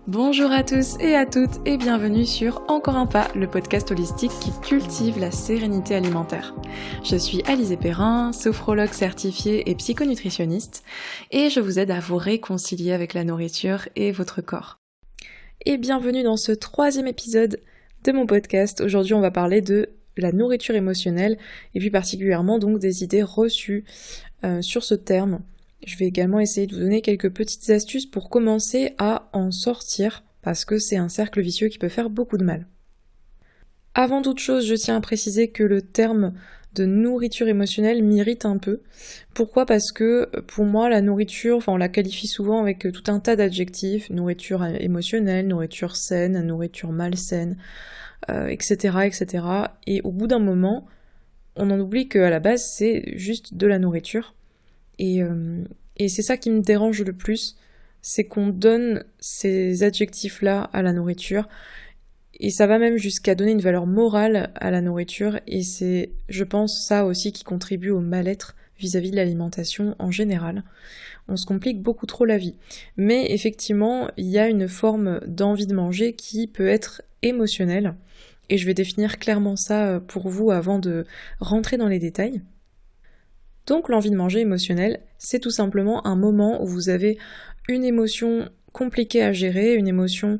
Bonjour à tous et à toutes et bienvenue sur Encore un pas, le podcast holistique qui cultive la sérénité alimentaire. Je suis Alizée Perrin, sophrologue certifiée et psychonutritionniste et je vous aide à vous réconcilier avec la nourriture et votre corps. Et bienvenue dans ce 3e épisode de mon podcast. Aujourd'hui on va parler de la nourriture émotionnelle et puis particulièrement donc des idées reçues sur ce terme. Je vais également essayer de vous donner quelques petites astuces pour commencer à en sortir, parce que c'est un cercle vicieux qui peut faire beaucoup de mal. Avant toute chose, je tiens à préciser que le terme de nourriture émotionnelle m'irrite un peu. Pourquoi ? Parce que pour moi, la nourriture, on la qualifie souvent avec tout un tas d'adjectifs, nourriture émotionnelle, nourriture saine, nourriture malsaine, etc., etc. Et au bout d'un moment, on en oublie qu'à la base, c'est juste de la nourriture. Et c'est ça qui me dérange le plus, c'est qu'on donne ces adjectifs-là à la nourriture, et ça va même jusqu'à donner une valeur morale à la nourriture, et c'est, je pense, ça aussi qui contribue au mal-être vis-à-vis de l'alimentation en général. On se complique beaucoup trop la vie. Mais effectivement, il y a une forme d'envie de manger qui peut être émotionnelle, et je vais définir clairement ça pour vous avant de rentrer dans les détails. Donc l'envie de manger émotionnelle, c'est tout simplement un moment où vous avez une émotion compliquée à gérer, une émotion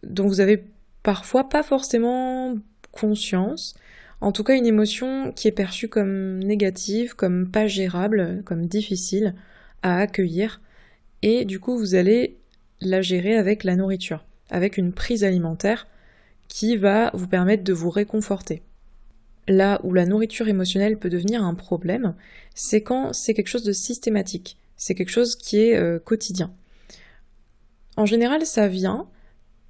dont vous avez parfois pas forcément conscience, en tout cas une émotion qui est perçue comme négative, comme pas gérable, comme difficile à accueillir, et du coup vous allez la gérer avec la nourriture, avec une prise alimentaire qui va vous permettre de vous réconforter. Là où la nourriture émotionnelle peut devenir un problème, c'est quand c'est quelque chose de systématique, c'est quelque chose qui est quotidien. En général, ça vient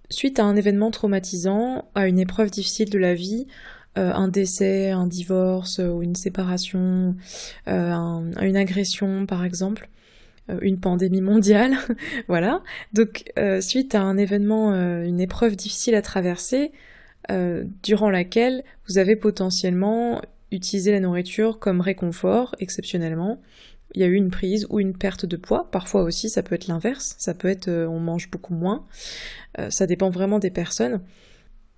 suite à un événement traumatisant, à une épreuve difficile de la vie, un décès, un divorce ou une séparation, une agression par exemple, une pandémie mondiale, voilà. Donc suite à un événement, une épreuve difficile à traverser, durant laquelle vous avez potentiellement utilisé la nourriture comme réconfort, exceptionnellement. Il y a eu une prise ou une perte de poids, parfois aussi ça peut être l'inverse, ça peut être on mange beaucoup moins, ça dépend vraiment des personnes.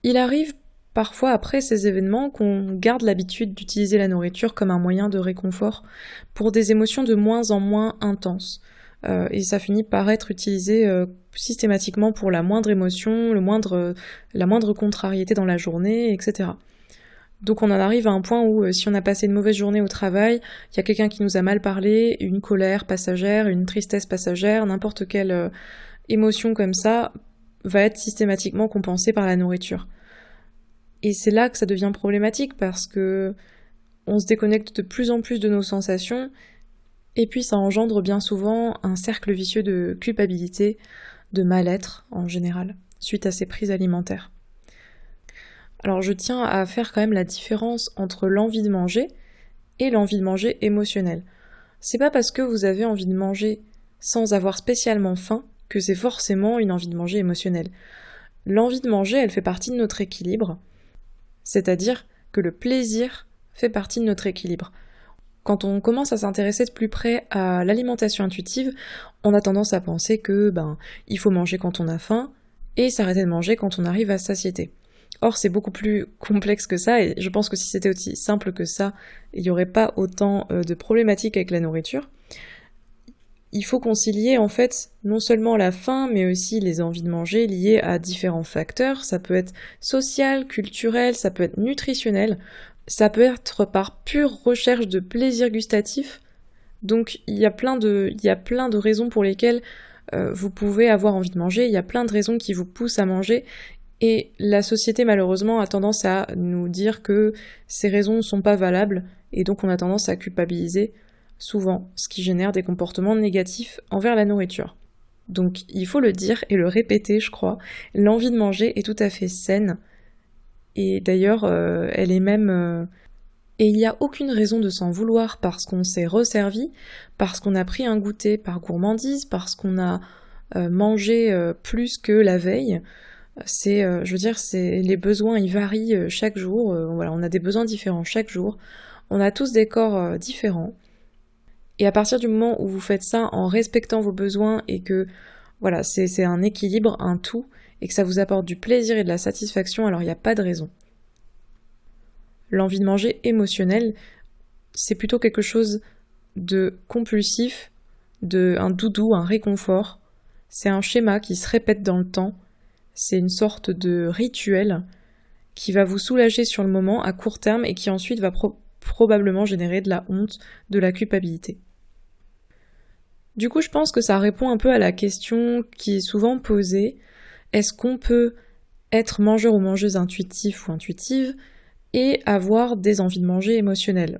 Il arrive parfois après ces événements qu'on garde l'habitude d'utiliser la nourriture comme un moyen de réconfort pour des émotions de moins en moins intenses. Et ça finit par être utilisé systématiquement pour la moindre émotion, la moindre contrariété dans la journée, etc. Donc on en arrive à un point où si on a passé une mauvaise journée au travail, il y a quelqu'un qui nous a mal parlé, une colère passagère, une tristesse passagère, n'importe quelle émotion comme ça va être systématiquement compensée par la nourriture. Et c'est là que ça devient problématique parce que on se déconnecte de plus en plus de nos sensations. Et puis ça engendre bien souvent un cercle vicieux de culpabilité, de mal-être en général, suite à ces prises alimentaires. Alors je tiens à faire quand même la différence entre l'envie de manger et l'envie de manger émotionnelle. C'est pas parce que vous avez envie de manger sans avoir spécialement faim que c'est forcément une envie de manger émotionnelle. L'envie de manger, elle fait partie de notre équilibre, c'est-à-dire que le plaisir fait partie de notre équilibre. Quand on commence à s'intéresser de plus près à l'alimentation intuitive, on a tendance à penser que il faut manger quand on a faim et s'arrêter de manger quand on arrive à satiété. Or, c'est beaucoup plus complexe que ça et je pense que si c'était aussi simple que ça, il n'y aurait pas autant de problématiques avec la nourriture. Il faut concilier en fait non seulement la faim mais aussi les envies de manger liées à différents facteurs. Ça peut être social, culturel, ça peut être nutritionnel. Ça peut être par pure recherche de plaisir gustatif, donc il y a plein de raisons pour lesquelles vous pouvez avoir envie de manger, il y a plein de raisons qui vous poussent à manger, et la société malheureusement a tendance à nous dire que ces raisons ne sont pas valables, et donc on a tendance à culpabiliser souvent, ce qui génère des comportements négatifs envers la nourriture. Donc il faut le dire et le répéter, je crois, l'envie de manger est tout à fait saine, et d'ailleurs, elle est même... Et il n'y a aucune raison de s'en vouloir parce qu'on s'est resservi, parce qu'on a pris un goûter par gourmandise, parce qu'on a mangé plus que la veille. Les besoins, ils varient chaque jour. Voilà, on a des besoins différents chaque jour. On a tous des corps différents. Et à partir du moment où vous faites ça en respectant vos besoins et que Voilà, c'est un équilibre, un tout, et que ça vous apporte du plaisir et de la satisfaction, alors il n'y a pas de raison. L'envie de manger émotionnelle, c'est plutôt quelque chose de compulsif, un doudou, un réconfort. C'est un schéma qui se répète dans le temps. C'est une sorte de rituel qui va vous soulager sur le moment à court terme et qui ensuite va probablement générer de la honte, de la culpabilité. Du coup, je pense que ça répond un peu à la question qui est souvent posée. Est-ce qu'on peut être mangeur ou mangeuse intuitif ou intuitive et avoir des envies de manger émotionnelles?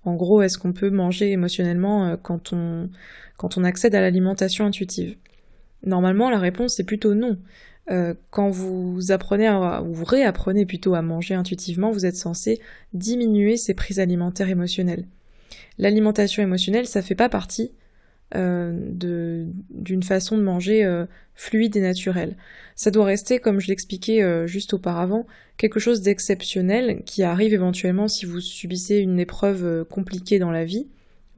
En gros, est-ce qu'on peut manger émotionnellement quand on accède à l'alimentation intuitive? Normalement, la réponse est plutôt non. Quand vous apprenez ou vous réapprenez plutôt à manger intuitivement, vous êtes censé diminuer ces prises alimentaires émotionnelles. L'alimentation émotionnelle, ça fait pas partie d'une façon de manger fluide et naturelle. Ça doit rester, comme je l'expliquais juste auparavant, quelque chose d'exceptionnel qui arrive éventuellement si vous subissez une épreuve compliquée dans la vie.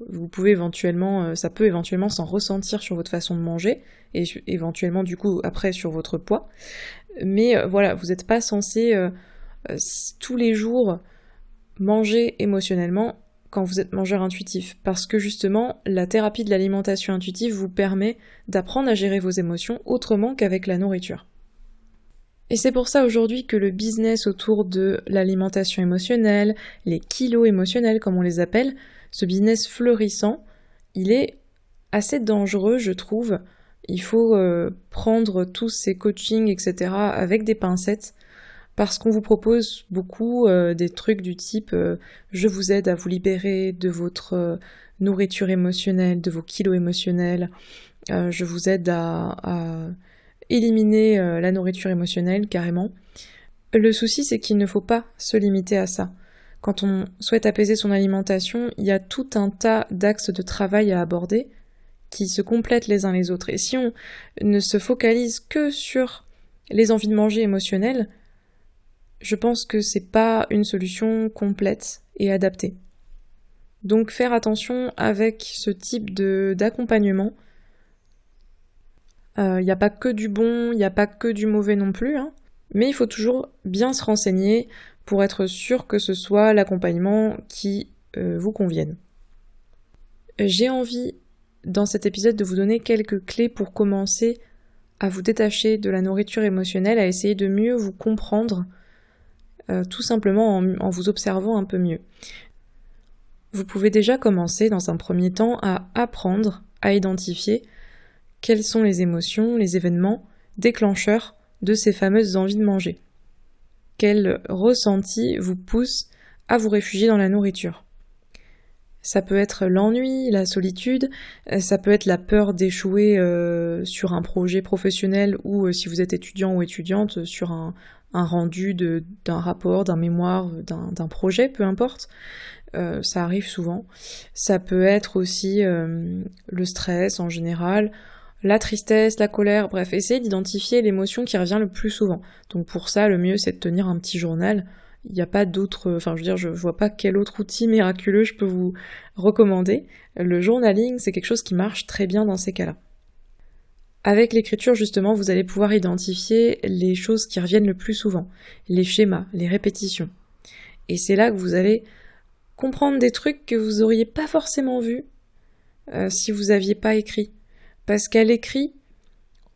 Ça peut éventuellement s'en ressentir sur votre façon de manger et éventuellement du coup après sur votre poids. Mais voilà, vous n'êtes pas censé tous les jours manger émotionnellement quand vous êtes mangeur intuitif, parce que justement, la thérapie de l'alimentation intuitive vous permet d'apprendre à gérer vos émotions autrement qu'avec la nourriture. Et c'est pour ça aujourd'hui que le business autour de l'alimentation émotionnelle, les kilos émotionnels comme on les appelle, ce business fleurissant, il est assez dangereux, je trouve. Il faut prendre tous ces coachings, etc. avec des pincettes, parce qu'on vous propose beaucoup des trucs du type je vous aide à vous libérer de votre nourriture émotionnelle, de vos kilos émotionnels, je vous aide à éliminer la nourriture émotionnelle carrément. Le souci, c'est qu'il ne faut pas se limiter à ça. Quand on souhaite apaiser son alimentation, il y a tout un tas d'axes de travail à aborder qui se complètent les uns les autres. Et si on ne se focalise que sur les envies de manger émotionnelles, je pense que c'est pas une solution complète et adaptée. Donc faire attention avec ce type d'accompagnement. Il n'y a pas que du bon, il n'y a pas que du mauvais non plus, hein. Mais il faut toujours bien se renseigner pour être sûr que ce soit l'accompagnement qui vous convienne. J'ai envie dans cet épisode de vous donner quelques clés pour commencer à vous détacher de la nourriture émotionnelle, à essayer de mieux vous comprendre, tout simplement en vous observant un peu mieux. Vous pouvez déjà commencer dans un premier temps à apprendre à identifier quelles sont les émotions, les événements déclencheurs de ces fameuses envies de manger. Quels ressentis vous poussent à vous réfugier dans la nourriture. Ça peut être l'ennui, la solitude, ça peut être la peur d'échouer sur un projet professionnel ou si vous êtes étudiant ou étudiante sur un rendu d'un rapport, d'un mémoire, d'un projet, peu importe. Ça arrive souvent. Ça peut être aussi le stress en général, la tristesse, la colère, bref, essayez d'identifier l'émotion qui revient le plus souvent. Donc pour ça, le mieux c'est de tenir un petit journal. Il n'y a pas d'autre, je vois pas quel autre outil miraculeux je peux vous recommander. Le journaling, c'est quelque chose qui marche très bien dans ces cas-là. Avec l'écriture, justement, vous allez pouvoir identifier les choses qui reviennent le plus souvent, les schémas, les répétitions. Et c'est là que vous allez comprendre des trucs que vous n'auriez pas forcément vus si vous n'aviez pas écrit. Parce qu'à l'écrit,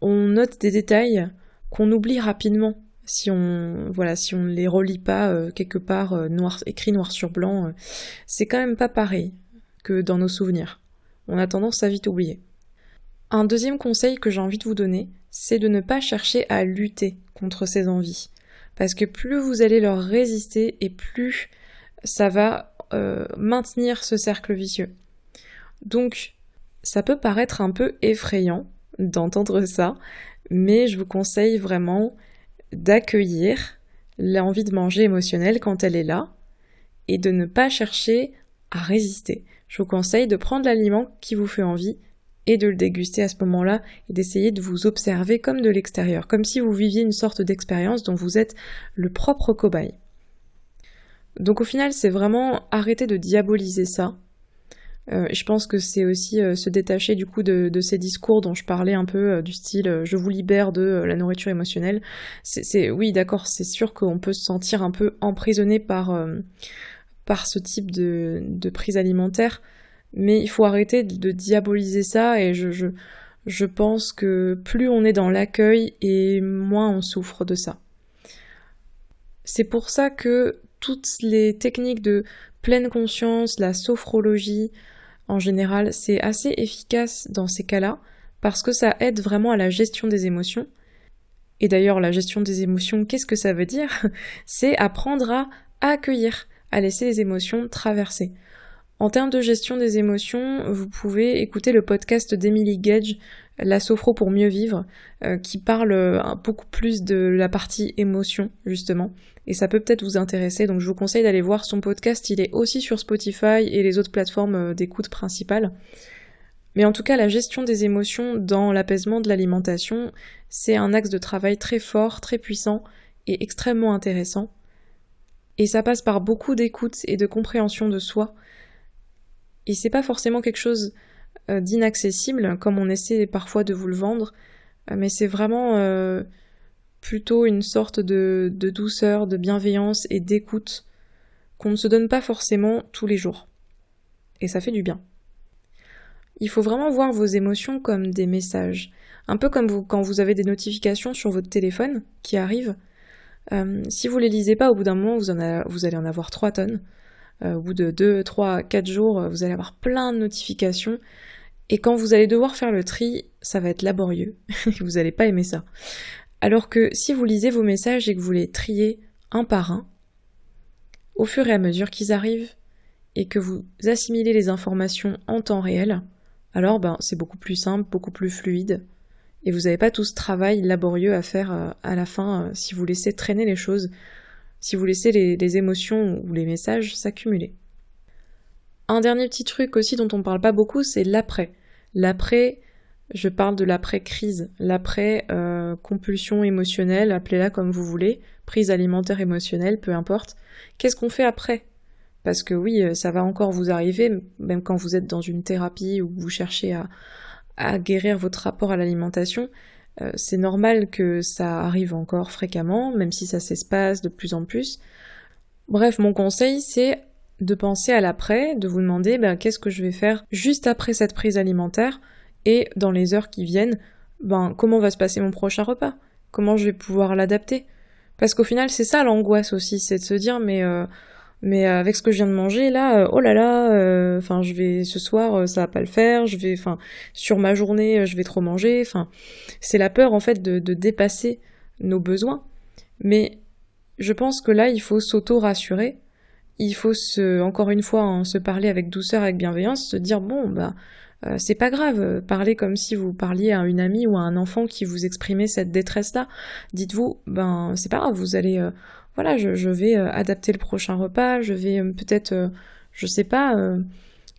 on note des détails qu'on oublie rapidement si on ne les relit pas quelque part écrit noir sur blanc. C'est quand même pas pareil que dans nos souvenirs. On a tendance à vite oublier. Un deuxième conseil que j'ai envie de vous donner, c'est de ne pas chercher à lutter contre ces envies. Parce que plus vous allez leur résister et plus ça va maintenir ce cercle vicieux. Donc, ça peut paraître un peu effrayant d'entendre ça, mais je vous conseille vraiment d'accueillir l'envie de manger émotionnelle quand elle est là et de ne pas chercher à résister. Je vous conseille de prendre l'aliment qui vous fait envie et de le déguster à ce moment-là et d'essayer de vous observer comme de l'extérieur, comme si vous viviez une sorte d'expérience dont vous êtes le propre cobaye. Donc au final, c'est vraiment arrêter de diaboliser ça. Et je pense que c'est aussi se détacher du coup de ces discours dont je parlais un peu, du style je vous libère de la nourriture émotionnelle. Oui, d'accord, c'est sûr qu'on peut se sentir un peu emprisonné par ce type de prise alimentaire, mais il faut arrêter de diaboliser ça, et je pense que plus on est dans l'accueil et moins on souffre de ça. C'est pour ça que toutes les techniques de pleine conscience, la sophrologie, en général, c'est assez efficace dans ces cas-là, parce que ça aide vraiment à la gestion des émotions. Et d'ailleurs, la gestion des émotions, qu'est-ce que ça veut dire ? C'est apprendre à accueillir, à laisser les émotions traverser. En termes de gestion des émotions, vous pouvez écouter le podcast d'Emily Gage, La Sophro pour mieux vivre, qui parle beaucoup plus de la partie émotion, justement. Et ça peut peut-être vous intéresser, donc je vous conseille d'aller voir son podcast. Il est aussi sur Spotify et les autres plateformes d'écoute principales. Mais en tout cas, la gestion des émotions dans l'apaisement de l'alimentation, c'est un axe de travail très fort, très puissant et extrêmement intéressant. Et ça passe par beaucoup d'écoute et de compréhension de soi. Et c'est pas forcément quelque chose d'inaccessible, comme on essaie parfois de vous le vendre, mais c'est vraiment plutôt une sorte de douceur, de bienveillance et d'écoute qu'on ne se donne pas forcément tous les jours. Et ça fait du bien. Il faut vraiment voir vos émotions comme des messages. Un peu comme quand vous avez des notifications sur votre téléphone qui arrivent. Si vous les lisez pas, au bout d'un moment, vous allez en avoir 3 tonnes. Au bout de 2, 3, 4 jours, vous allez avoir plein de notifications. Et quand vous allez devoir faire le tri, ça va être laborieux. Vous n'allez pas aimer ça. Alors que si vous lisez vos messages et que vous les triez un par un, au fur et à mesure qu'ils arrivent, et que vous assimilez les informations en temps réel, alors c'est beaucoup plus simple, beaucoup plus fluide, et vous n'avez pas tout ce travail laborieux à faire à la fin si vous laissez traîner les choses, si vous laissez les émotions ou les messages s'accumuler. Un dernier petit truc aussi dont on parle pas beaucoup, c'est l'après. L'après, je parle de l'après-crise, l'après-compulsion émotionnelle, appelez-la comme vous voulez, prise alimentaire émotionnelle, peu importe. Qu'est-ce qu'on fait après ? Parce que oui, ça va encore vous arriver, même quand vous êtes dans une thérapie ou vous cherchez à guérir votre rapport à l'alimentation, c'est normal que ça arrive encore fréquemment, même si ça s'espace de plus en plus. Bref, mon conseil, c'est de penser à l'après, de vous demander qu'est-ce que je vais faire juste après cette prise alimentaire, et dans les heures qui viennent, comment va se passer mon prochain repas ? Comment je vais pouvoir l'adapter ? Parce qu'au final, c'est ça l'angoisse aussi, c'est de se dire mais avec ce que je viens de manger là, oh là là, ce soir ça va pas le faire, sur ma journée je vais trop manger, c'est la peur en fait de dépasser nos besoins. Mais je pense que là il faut s'auto-rassurer, il faut encore une fois se parler avec douceur, avec bienveillance, se dire c'est pas grave, parlez comme si vous parliez à une amie ou à un enfant qui vous exprimait cette détresse-là. Dites-vous, c'est pas grave, vous allez, je vais adapter le prochain repas, je vais peut-être,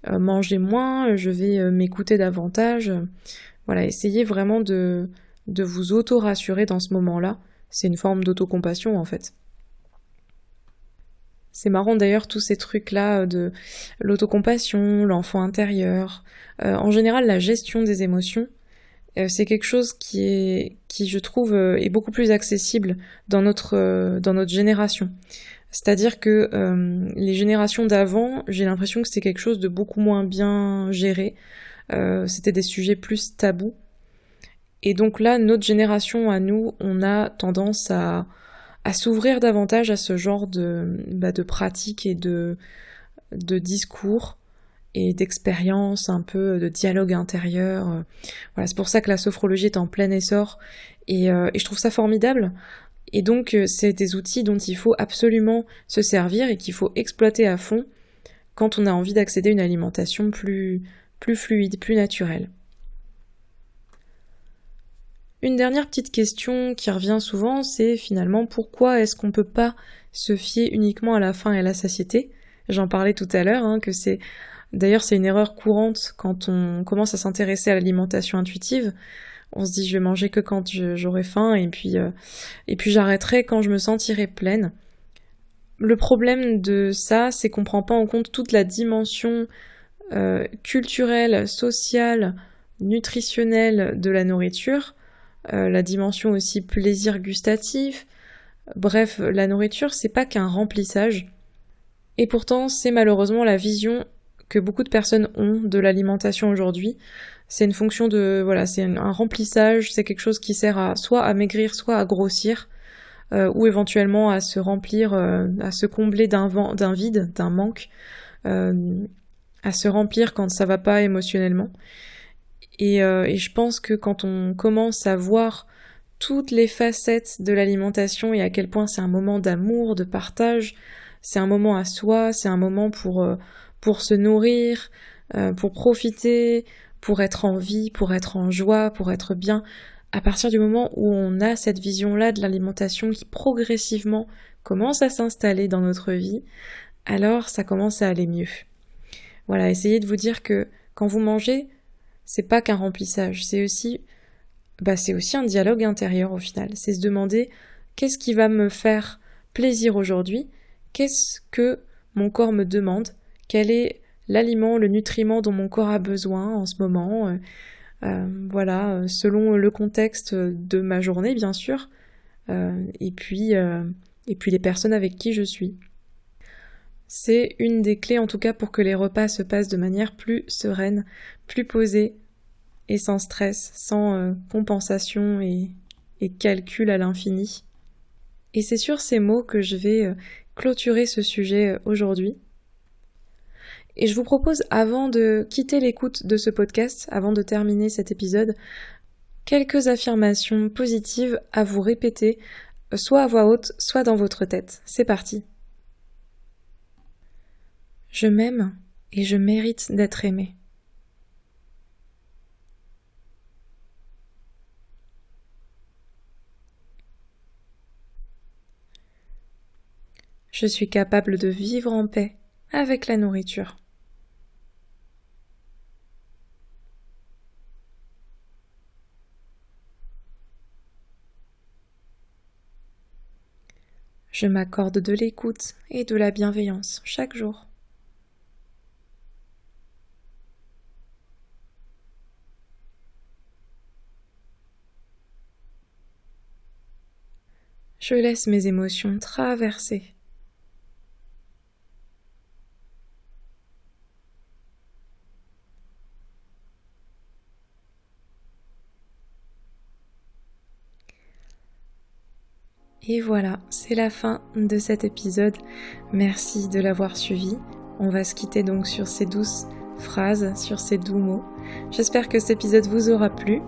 manger moins, je vais m'écouter davantage. Essayez vraiment de vous auto-rassurer dans ce moment-là. C'est une forme d'autocompassion en fait. C'est marrant d'ailleurs tous ces trucs-là de l'autocompassion, l'enfant intérieur. En général, la gestion des émotions, c'est quelque chose qui je trouve est beaucoup plus accessible dans notre génération. C'est-à-dire que les générations d'avant, j'ai l'impression que c'était quelque chose de beaucoup moins bien géré. C'était des sujets plus tabous. Et donc là, notre génération à nous, on a tendance à s'ouvrir davantage à ce genre de pratiques et de discours et d'expériences, un peu de dialogue intérieur. C'est pour ça que la sophrologie est en plein essor et je trouve ça formidable. Et donc c'est des outils dont il faut absolument se servir et qu'il faut exploiter à fond quand on a envie d'accéder à une alimentation plus fluide, plus naturelle. Une dernière petite question qui revient souvent, c'est finalement pourquoi est-ce qu'on peut pas se fier uniquement à la faim et à la satiété ? J'en parlais tout à l'heure, que c'est une erreur courante quand on commence à s'intéresser à l'alimentation intuitive. On se dit je vais manger que quand j'aurai faim et puis j'arrêterai quand je me sentirai pleine. Le problème de ça, c'est qu'on prend pas en compte toute la dimension culturelle, sociale, nutritionnelle de la nourriture, la dimension aussi plaisir gustatif. Bref, la nourriture, c'est pas qu'un remplissage. Et pourtant, c'est malheureusement la vision que beaucoup de personnes ont de l'alimentation aujourd'hui. C'est une fonction c'est un remplissage, c'est quelque chose qui sert soit à maigrir, soit à grossir, ou éventuellement à se remplir, à se combler d'un vide, d'un manque, à se remplir quand ça va pas émotionnellement. Et je pense que quand on commence à voir toutes les facettes de l'alimentation et à quel point c'est un moment d'amour, de partage, c'est un moment à soi, c'est un moment pour se nourrir, pour profiter, pour être en vie, pour être en joie, pour être bien. À partir du moment où on a cette vision-là de l'alimentation qui progressivement commence à s'installer dans notre vie, alors ça commence à aller mieux. Voilà, essayez de vous dire que quand vous mangez, c'est pas qu'un remplissage, c'est aussi un dialogue intérieur au final. C'est se demander qu'est-ce qui va me faire plaisir aujourd'hui, qu'est-ce que mon corps me demande, quel est l'aliment, le nutriment dont mon corps a besoin en ce moment, selon le contexte de ma journée bien sûr, et puis les personnes avec qui je suis. C'est une des clés en tout cas pour que les repas se passent de manière plus sereine, plus posée et sans stress, sans compensation et calcul à l'infini. Et c'est sur ces mots que je vais clôturer ce sujet aujourd'hui. Et je vous propose, avant de quitter l'écoute de ce podcast, avant de terminer cet épisode, quelques affirmations positives à vous répéter, soit à voix haute, soit dans votre tête. C'est parti. Je m'aime et je mérite d'être aimée. Je suis capable de vivre en paix avec la nourriture. Je m'accorde de l'écoute et de la bienveillance chaque jour. Je laisse mes émotions traverser. Et voilà, c'est la fin de cet épisode. Merci de l'avoir suivi. On va se quitter donc sur ces douces phrases, sur ces doux mots. J'espère que cet épisode vous aura plu.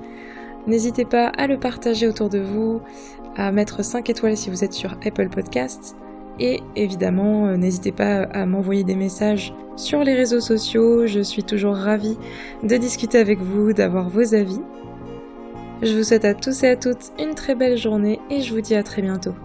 N'hésitez pas à le partager autour de vous, à mettre 5 étoiles si vous êtes sur Apple Podcasts. Et évidemment, n'hésitez pas à m'envoyer des messages sur les réseaux sociaux. Je suis toujours ravie de discuter avec vous, d'avoir vos avis. Je vous souhaite à tous et à toutes une très belle journée et je vous dis à très bientôt.